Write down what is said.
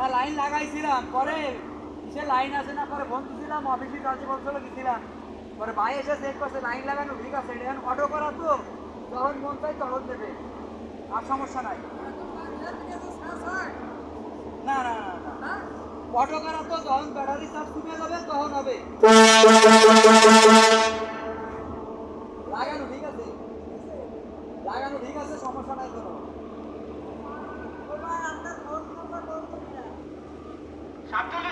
না লাইন লাগাইছিলাম, পরে কিসে লাইন আসে না, পরে ফোন দিয়েছিলাম অফিসে কাছে বলছিল গেছিলাম, পরে ভাই এসে চেক করছে লাইন লাগানো ঠিক আছে, এটা অটো করা তো যখন মন চাই তখন দেবে, আর সমস্যা নাই। না না না না, অটো করা তো যখন ব্যাটারি চার্জ কমে যাবে তখন হবে। লাগানো ঠিক আছে, লাগানো ঠিক আছে, সমস্যা নাই কোনো। সাবধান